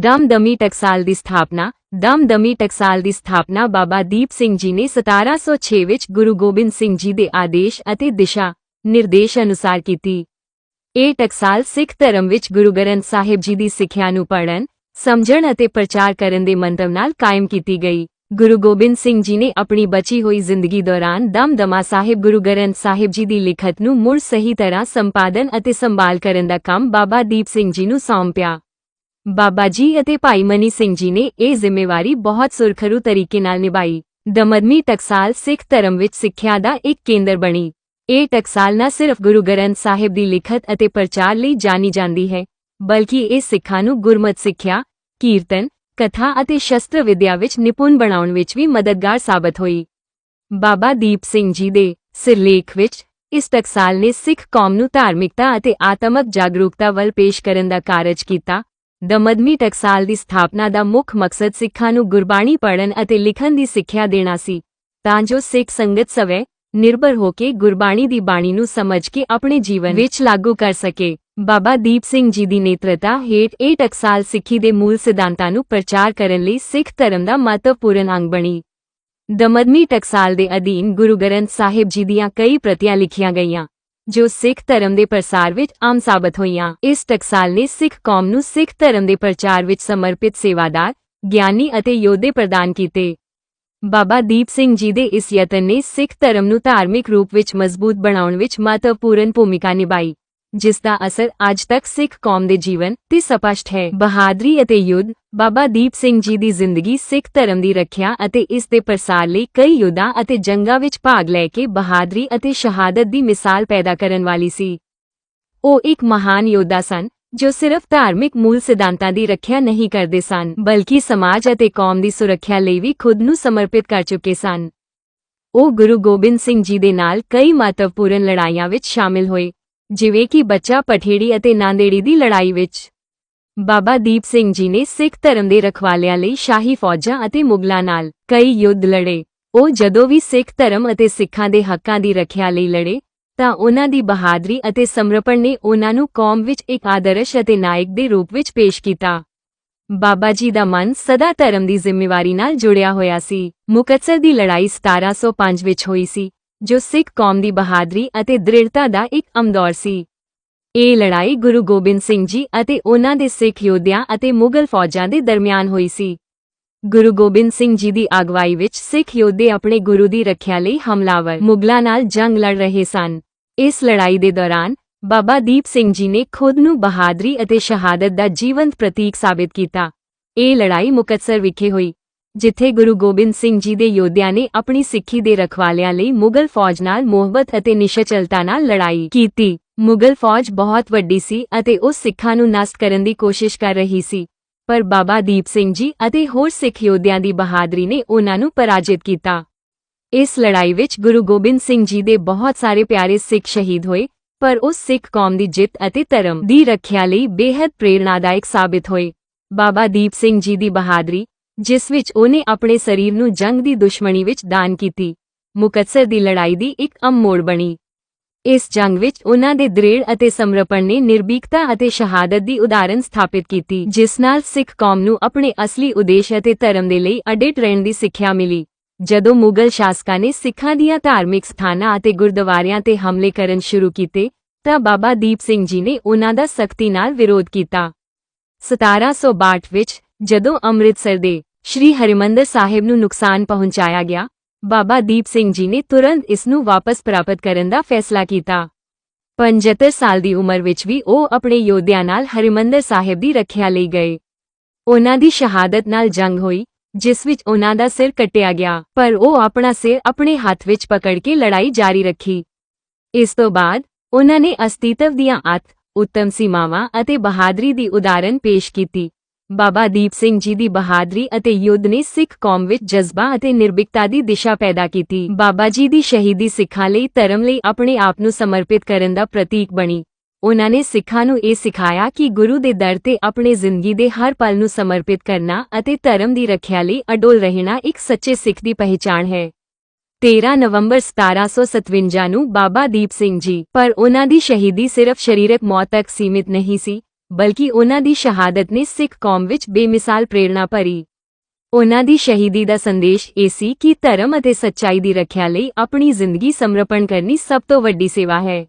ਦਮਦਮੀ ਟਕਸਾਲ ਦੀ ਸਥਾਪਨਾ। ਦਮਦਮੀ ਟਕਸਾਲ ਦੀ ਸਥਾਪਨਾ ਬਾਬਾ ਦੀਪ ਸਿੰਘ ਜੀ ਨੇ 1706 ਵਿੱਚ ਗੁਰੂ ਗੋਬਿੰਦ ਸਿੰਘ ਜੀ ਦੇ ਆਦੇਸ਼ ਅਤੇ ਦਿਸ਼ਾ ਨਿਰਦੇਸ਼ ਅਨੁਸਾਰ ਕੀਤੀ। ਇਹ ਟਕਸਾਲ ਸਿੱਖ ਧਰਮ ਵਿੱਚ ਗੁਰੂ ਗ੍ਰੰਥ ਸਾਹਿਬ ਜੀ ਦੀ ਸਿੱਖਿਆ ਨੂੰ ਪੜ੍ਹਨ, ਸਮਝਣ ਅਤੇ ਪ੍ਰਚਾਰ ਕਰਨ ਦੇ ਮੰਤਵ ਨਾਲ ਕਾਇਮ ਕੀਤੀ ਗਈ। ਗੁਰੂ ਗੋਬਿੰਦ ਸਿੰਘ ਜੀ ਨੇ ਆਪਣੀ ਬਚੀ ਹੋਈ ਜ਼ਿੰਦਗੀ ਦੌਰਾਨ ਦਮਦਮਾ ਸਾਹਿਬ ਗੁਰੂ ਗ੍ਰੰਥ ਸਾਹਿਬ ਜੀ ਦੀ ਲਿਖਤ ਨੂੰ ਮੁੜ ਸਹੀ ਤਰ੍ਹਾਂ ਸੰਪਾਦਨ ਅਤੇ ਸੰਭਾਲ ਕਰਨ ਦਾ ਕੰਮ ਬਾਬਾ ਦੀਪ ਸਿੰਘ ਜੀ ਨੂੰ ਸੌਂਪਿਆ। ਬਾਬਾ ਜੀ ਅਤੇ ਭਾਈ ਮਨੀ ਸਿੰਘ ਜੀ ਨੇ ਇਹ ਜ਼ਿੰਮੇਵਾਰੀ ਬਹੁਤ ਸੁਰਖਰੂ ਤਰੀਕੇ ਨਾਲ ਨਿਭਾਈ। ਦਮਦਮੀ ਟਕਸਾਲ ਸਿੱਖ ਧਰਮ ਵਿੱਚ ਸਿੱਖਿਆ ਦਾ ਇੱਕ ਕੇਂਦਰ ਬਣੀ। ਇਹ ਟਕਸਾਲ ਨਾ ਸਿਰਫ ਗੁਰੂ ਗ੍ਰੰਥ ਸਾਹਿਬ ਦੀ ਲਿਖਤ ਅਤੇ ਪ੍ਰਚਾਰ ਲਈ ਜਾਣੀ ਜਾਂਦੀ ਹੈ, ਬਲਕਿ ਇਹ ਸਿੱਖਾਂ ਨੂੰ ਗੁਰਮਤ ਸਿੱਖਿਆ, ਕੀਰਤਨ, ਕਥਾ ਅਤੇ ਸ਼ਸਤਰ ਵਿਦਿਆ ਵਿੱਚ ਨਿਪੁੰਨ ਬਣਾਉਣ ਵਿੱਚ ਵੀ ਮਦਦਗਾਰ ਸਾਬਤ ਹੋਈ। ਬਾਬਾ ਦੀਪ ਸਿੰਘ ਜੀ ਦੇ ਸਿਰਲੇਖ ਵਿੱਚ ਇਸ ਟਕਸਾਲ ਨੇ ਸਿੱਖ ਕੌਮ ਨੂੰ ਧਾਰਮਿਕਤਾ ਅਤੇ ਆਤਮਕ ਜਾਗਰੂਕਤਾ ਵੱਲ ਪੇਸ਼ ਕਰਨ ਦਾ ਕਾਰਜ ਕੀਤਾ। ਦਮਦਮੀ ਟਕਸਾਲ ਦੀ ਸਥਾਪਨਾ ਦਾ ਮੁੱਖ ਮਕਸਦ ਸਿੱਖਾਂ ਨੂੰ ਗੁਰਬਾਣੀ ਪੜ੍ਹਨ ਅਤੇ ਲਿਖਣ ਦੀ ਸਿੱਖਿਆ ਦੇਣਾ ਸੀ, ਤਾਂ ਜੋ ਸਿੱਖ ਸੰਗਤ ਸਵੈ ਨਿਰਭਰ ਹੋ ਕੇ ਗੁਰਬਾਣੀ ਦੀ ਬਾਣੀ ਨੂੰ ਸਮਝ ਕੇ ਆਪਣੇ ਜੀਵਨ ਵਿੱਚ ਲਾਗੂ ਕਰ ਸਕੇ। ਬਾਬਾ ਦੀਪ ਸਿੰਘ ਜੀ ਦੀ ਨੇਤਰਤਾ ਹੇਠ ਇਹ ਟਕਸਾਲ ਸਿੱਖੀ ਦੇ ਮੂਲ ਸਿਧਾਂਤਾਂ ਨੂੰ ਪ੍ਰਚਾਰ ਕਰਨ ਲਈ ਸਿੱਖ ਧਰਮ ਦਾ ਮਹੱਤਵਪੂਰਨ ਅੰਗ ਬਣੀ। ਦਮਦਮੀ ਟਕਸਾਲ ਦੇ ਅਧੀਨ ਗੁਰੂ ਗ੍ਰੰਥ ਸਾਹਿਬ ਜੀ ਦੀਆਂ ਕਈ ਪ੍ਰਤੀਆਂ ਲਿਖੀਆਂ ਗਈਆਂ, ਜੋ ਸਿੱਖ ਧਰਮ ਦੇ ਪ੍ਰਸਾਰ ਵਿੱਚ ਆਮ ਸਾਬਤ ਹੋਈਆਂ। ਇਸ ਟਕਸਾਲ ਨੇ ਸਿੱਖ ਕੌਮ ਨੂੰ ਸਿੱਖ ਧਰਮ ਦੇ ਪ੍ਰਚਾਰ ਵਿੱਚ ਸਮਰਪਿਤ ਸੇਵਾਦਾਰ, ਗਿਆਨੀ ਅਤੇ ਯੋਧੇ ਪ੍ਰਦਾਨ ਕੀਤੇ। ਬਾਬਾ ਦੀਪ ਸਿੰਘ ਜੀ ਦੇ ਇਸ ਯਤਨ ਨੇ ਸਿੱਖ ਧਰਮ ਨੂੰ ਧਾਰਮਿਕ ਰੂਪ ਵਿੱਚ ਮਜ਼ਬੂਤ ਬਣਾਉਣ ਵਿੱਚ ਮਹੱਤਵਪੂਰਨ ਭੂਮਿਕਾ ਨਿਭਾਈ, ਜਿਸ ਦਾ ਅਸਰ ਅੱਜ ਤੱਕ ਸਿੱਖ ਕੌਮ ਦੇ ਜੀਵਨ ਤੇ ਸਪਸ਼ਟ ਹੈ। ਬਹਾਦਰੀ ਅਤੇ ਯੁੱਧ। ਬਾਬਾ ਦੀਪ ਸਿੰਘ ਜੀ ਦੀ ਜ਼ਿੰਦਗੀ ਸਿੱਖ ਧਰਮ ਦੀ ਰੱਖਿਆ ਅਤੇ ਇਸ ਦੇ ਪ੍ਰਸਾਰ ਲਈ ਕਈ ਯੁੱਧਾਂ ਅਤੇ ਜੰਗਾਂ ਵਿੱਚ ਭਾਗ ਲੈ ਕੇ ਬਹਾਦਰੀ ਅਤੇ ਸ਼ਹਾਦਤ ਦੀ ਮਿਸਾਲ ਪੈਦਾ ਕਰਨ ਵਾਲੀ ਸੀ। ਉਹ ਇੱਕ ਮਹਾਨ ਯੋਧਾ ਸਨ, ਜੋ ਸਿਰਫ ਧਾਰਮਿਕ ਮੂਲ ਸਿਧਾਂਤਾਂ ਦੀ ਰੱਖਿਆ ਨਹੀਂ ਕਰਦੇ ਸਨ, ਬਲਕਿ ਸਮਾਜ ਅਤੇ ਕੌਮ ਦੀ ਸੁਰੱਖਿਆ ਲਈ ਵੀ ਖੁਦ ਨੂੰ ਸਮਰਪਿਤ ਕਰ ਚੁੱਕੇ ਸਨ। ਉਹ ਗੁਰੂ ਗੋਬਿੰਦ ਸਿੰਘ ਜੀ ਦੇ ਨਾਲ ਕਈ ਮਹੱਤਵਪੂਰਨ ਲੜਾਈਆਂ ਵਿੱਚ ਸ਼ਾਮਿਲ ਹੋਏ, ਜਿਵੇਂ ਕਿ ਬੱਚਾ ਪਠੇੜੀ ਅਤੇ ਨਾਂਦੇੜੀ ਦੀ ਲੜਾਈ ਵਿੱਚ। ਬਾਬਾ ਦੀਪ ਸਿੰਘ ਜੀ ਨੇ ਸਿੱਖ ਧਰਮ ਦੇ ਰਖਵਾਲਿਆਂ ਲਈ ਸ਼ਾਹੀ ਫੌਜਾਂ ਅਤੇ ਮੁਗਲਾਂ ਨਾਲ ਕਈ ਯੁੱਧ ਲੜੇ। ਉਹ ਜਦੋਂ ਵੀ ਸਿੱਖ ਧਰਮ ਅਤੇ ਸਿੱਖਾਂ ਦੇ ਹੱਕਾਂ ਦੀ ਰੱਖਿਆ ਲਈ ਲੜੇ, ਤਾਂ ਉਨ੍ਹਾਂ ਦੀ ਬਹਾਦਰੀ ਅਤੇ ਸਮਰਪਣ ਨੇ ਉਨ੍ਹਾਂ ਨੂੰ ਕੌਮ ਵਿੱਚ ਇੱਕ ਆਦਰਸ਼ ਅਤੇ ਨਾਇਕ ਦੇ ਰੂਪ ਵਿੱਚ ਪੇਸ਼ ਕੀਤਾ। ਬਾਬਾ ਜੀ ਦਾ ਮਨ ਸਦਾ ਧਰਮ ਦੀ ਜ਼ਿੰਮੇਵਾਰੀ ਨਾਲ ਜੁੜਿਆ ਹੋਇਆ ਸੀ। ਮੁਕਤਸਰ ਦੀ ਲੜਾਈ 1705 ਵਿੱਚ ਹੋਈ ਸੀ, ਜੋ ਸਿੱਖ ਕੌਮ ਦੀ ਬਹਾਦਰੀ ਅਤੇ ਦ੍ਰਿੜਤਾ ਦਾ ਇੱਕ ਅਹਿਮ ਦੌਰ ਸੀ। ਇਹ ਲੜਾਈ ਗੁਰੂ ਗੋਬਿੰਦ ਸਿੰਘ ਜੀ ਅਤੇ ਉਨ੍ਹਾਂ ਦੇ ਸਿੱਖ ਯੋਧਿਆਂ ਅਤੇ ਮੁਗਲ ਫੌਜਾਂ ਦੇ ਦਰਮਿਆਨ ਹੋਈ ਸੀ। ਗੁਰੂ ਗੋਬਿੰਦ ਸਿੰਘ ਜੀ ਦੀ ਅਗਵਾਈ ਵਿੱਚ ਸਿੱਖ ਯੋਧੇ ਆਪਣੇ ਗੁਰੂ ਦੀ ਰੱਖਿਆ ਲਈ ਹਮਲਾਵਰ ਮੁਗਲਾਂ ਨਾਲ ਜੰਗ ਲੜ ਰਹੇ ਸਨ। ਇਸ ਲੜਾਈ ਦੇ ਦੌਰਾਨ ਬਾਬਾ ਦੀਪ ਸਿੰਘ ਜੀ ਨੇ ਖੁਦ ਨੂੰ ਬਹਾਦਰੀ ਅਤੇ ਸ਼ਹਾਦਤ ਦਾ ਜੀਵੰਤ ਪ੍ਰਤੀਕ ਸਾਬਿਤ ਕੀਤਾ। ਇਹ ਲੜਾਈ ਮੁਕਤਸਰ ਵਿਖੇ ਹੋਈ, ਜਿੱਥੇ ਗੁਰੂ ਗੋਬਿੰਦ ਸਿੰਘ ਜੀ ਦੇ ਯੋਧਿਆਂ ਨੇ ਆਪਣੀ ਸਿੱਖੀ ਦੇ ਰਖਵਾਲਿਆਂ ਲਈ ਮੁਗਲ ਫੌਜ ਨਾਲ ਮੁਹੱਬਤ ਅਤੇ ਨਿਸ਼ਚਲਤਾ ਨਾਲ ਲੜਾਈ ਕੀਤੀ। ਮੁਗਲ ਫੌਜ ਬਹੁਤ ਵੱਡੀ ਸੀ ਅਤੇ ਉਹ ਸਿੱਖਾਂ ਨੂੰ ਨਸ਼ਟ ਕਰਨ ਦੀ ਕੋਸ਼ਿਸ਼ ਕਰ ਰਹੀ ਸੀ, ਪਰ ਬਾਬਾ ਦੀਪ ਸਿੰਘ ਜੀ ਅਤੇ ਹੋਰ ਸਿੱਖ ਯੋਧਿਆਂ ਦੀ ਬਹਾਦਰੀ ਨੇ ਉਨ੍ਹਾਂ ਨੂੰ ਪਰਾਜਿਤ ਕੀਤਾ। ਇਸ ਲੜਾਈ ਵਿੱਚ ਗੁਰੂ ਗੋਬਿੰਦ ਸਿੰਘ ਜੀ ਦੇ ਬਹੁਤ ਸਾਰੇ ਪਿਆਰੇ ਸਿੱਖ ਸ਼ਹੀਦ ਹੋਏ, ਪਰ ਉਹ ਸਿੱਖ ਕੌਮ ਦੀ ਜਿੱਤ ਅਤੇ ਧਰਮ ਦੀ ਰੱਖਿਆ ਲਈ ਬੇਹੱਦ ਪ੍ਰੇਰਣਾਦਾਇਕ ਸਾਬਿਤ ਹੋਏ। ਬਾਬਾ ਦੀਪ ਸਿੰਘ ਜੀ ਦੀ ਬਹਾਦਰੀ, ਜਿਸ ਵਿੱਚ ਉਹਨੇ ਆਪਣੇ ਸਰੀਰ ਨੂੰ ਜੰਗ ਦੀ ਦੁਸ਼ਮਣੀ ਵਿੱਚ ਦਾਨ ਕੀਤੀ, ਮੁਕਤਸਰ ਦੀ ਲੜਾਈ ਦੀ ਇੱਕ ਅਹਿਮ ਮੋੜ ਬਣੀ। ਇਸ ਜੰਗ ਵਿੱਚ ਉਨ੍ਹਾਂ ਦੇ ਦ੍ਰਿੜ ਅਤੇ ਸਮਰਪਣ ਨੇ ਨਿਰਭੀਕਤਾ ਅਤੇ ਸ਼ਹਾਦਤ ਦੀ ਉਦਾਹਰਨ ਸਥਾਪਿਤ ਕੀਤੀ, ਜਿਸ ਨਾਲ ਸਿੱਖ ਕੌਮ ਨੂੰ ਆਪਣੇ ਅਸਲੀ ਉਦੇਸ਼ ਅਤੇ ਧਰਮ ਦੇ ਲਈ ਅਡਿੱਟ ਰਹਿਣ ਦੀ ਸਿੱਖਿਆ ਮਿਲੀ। ਜਦੋਂ ਮੁਗਲ ਸ਼ਾਸਕਾਂ ਨੇ ਸਿੱਖਾਂ ਦੀਆਂ ਧਾਰਮਿਕ ਸਥਾਨਾਂ ਅਤੇ ਗੁਰਦੁਆਰਿਆਂ ਤੇ ਹਮਲੇ ਕਰਨ ਸ਼ੁਰੂ ਕੀਤੇ, ਤਾਂ ਬਾਬਾ ਦੀਪ ਸਿੰਘ ਜੀ ਨੇ ਉਨ੍ਹਾਂ ਦਾ ਸਖਤੀ ਨਾਲ ਵਿਰੋਧ ਕੀਤਾ। 1762 ਵਿੱਚ ਜਦੋਂ ਅੰਮ੍ਰਿਤਸਰ ਦੇ ਸ਼੍ਰੀ ਹਰਿਮੰਦਰ ਸਾਹਿਬ ਨੂੰ ਨੁਕਸਾਨ ਪਹੁੰਚਾਇਆ ਗਿਆ, ਬਾਬਾ ਦੀਪ ਸਿੰਘ ਜੀ ਨੇ ਤੁਰੰਤ ਇਸ ਨੂੰ ਵਾਪਸ ਪ੍ਰਾਪਤ ਕਰਨ ਦਾ ਫੈਸਲਾ ਕੀਤਾ। 75 ਸਾਲ ਦੀ ਉਮਰ ਵਿੱਚ ਵੀ ਉਹ ਆਪਣੇ ਯੋਧਿਆਂ ਨਾਲ ਹਰਿਮੰਦਰ ਸਾਹਿਬ ਦੀ ਰੱਖਿਆ ਲਈ ਗਏ। ਉਨ੍ਹਾਂ ਦੀ ਸ਼ਹਾਦਤ ਨਾਲ ਜੰਗ ਹੋਈ, ਜਿਸ ਵਿੱਚ ਉਨ੍ਹਾਂ ਦਾ ਸਿਰ ਕੱਟਿਆ ਗਿਆ, ਪਰ ਉਹ ਆਪਣਾ ਸਿਰ ਆਪਣੇ ਹੱਥ ਵਿੱਚ ਪਕੜ ਕੇ ਲੜਾਈ ਜਾਰੀ ਰੱਖੀ। ਇਸ ਤੋਂ ਬਾਅਦ ਉਨ੍ਹਾਂ ਨੇ ਅਸਤੀਤਵ ਦੀਆਂ ਉੱਤਮ ਸੀਮਾਵਾਂ ਅਤੇ ਬਹਾਦਰੀ ਦੀ ਉਦਾਹਰਨ ਪੇਸ਼ ਕੀਤੀ। ਬਾਬਾ ਦੀਪ ਸਿੰਘ ਜੀ ਦੀ ਬਹਾਦਰੀ ਅਤੇ ਯੁੱਧ ਨੇ ਸਿੱਖ ਕੌਮ ਵਿੱਚ ਜਜ਼ਬਾ ਅਤੇ ਨਿਰਭੀਕਤਾ ਦੀ ਦਿਸ਼ਾ ਪੈਦਾ ਕੀਤੀ। ਬਾਬਾ ਜੀ ਦੀ ਸ਼ਹੀਦੀ ਸਿੱਖਾਂ ਲਈ ਧਰਮ ਲਈ ਆਪਣੇ ਆਪ ਨੂੰ ਸਮਰਪਿਤ ਕਰਨ ਦਾ ਪ੍ਰਤੀਕ ਬਣੀ। ਉਨ੍ਹਾਂ ਨੇ ਸਿੱਖਾਂ ਨੂੰ ਇਹ ਸਿਖਾਇਆ ਕਿ ਗੁਰੂ ਦੇ ਦਰ ਤੇ ਆਪਣੇ ਜ਼ਿੰਦਗੀ ਦੇ ਹਰ ਪਲ ਨੂੰ ਸਮਰਪਿਤ ਕਰਨਾ ਅਤੇ ਧਰਮ ਦੀ ਰੱਖਿਆ ਲਈ ਅਡੋਲ ਰਹਿਣਾ ਇੱਕ ਸੱਚੇ ਸਿੱਖ ਦੀ ਪਹਿਚਾਣ ਹੈ। 13 ਨਵੰਬਰ 1757 ਨੂੰ ਬਾਬਾ ਦੀਪ ਸਿੰਘ ਜੀ, ਪਰ ਉਨ੍ਹਾਂ ਦੀ ਸ਼ਹੀਦੀ ਸਿਰਫ ਸਰੀਰਕ ਮੌਤ ਤੱਕ ਸੀਮਿਤ ਨਹੀਂ ਸੀ, ਬਲਕਿ ਉਹਨਾਂ ਦੀ ਸ਼ਹਾਦਤ ਨੇ ਸਿੱਖ ਕੌਮ ਵਿੱਚ ਬੇਮਿਸਾਲ ਪ੍ਰੇਰਣਾ ਭਰੀ। ਉਹਨਾਂ ਦੀ ਸ਼ਹੀਦੀ ਦਾ ਸੰਦੇਸ਼ ਇਹ ਸੀ ਕਿ ਧਰਮ ਅਤੇ ਸੱਚਾਈ ਦੀ ਰੱਖਿਆ ਲਈ ਆਪਣੀ ਜ਼ਿੰਦਗੀ ਸਮਰਪਣ ਕਰਨੀ ਸਭ ਤੋਂ ਵੱਡੀ ਸੇਵਾ ਹੈ।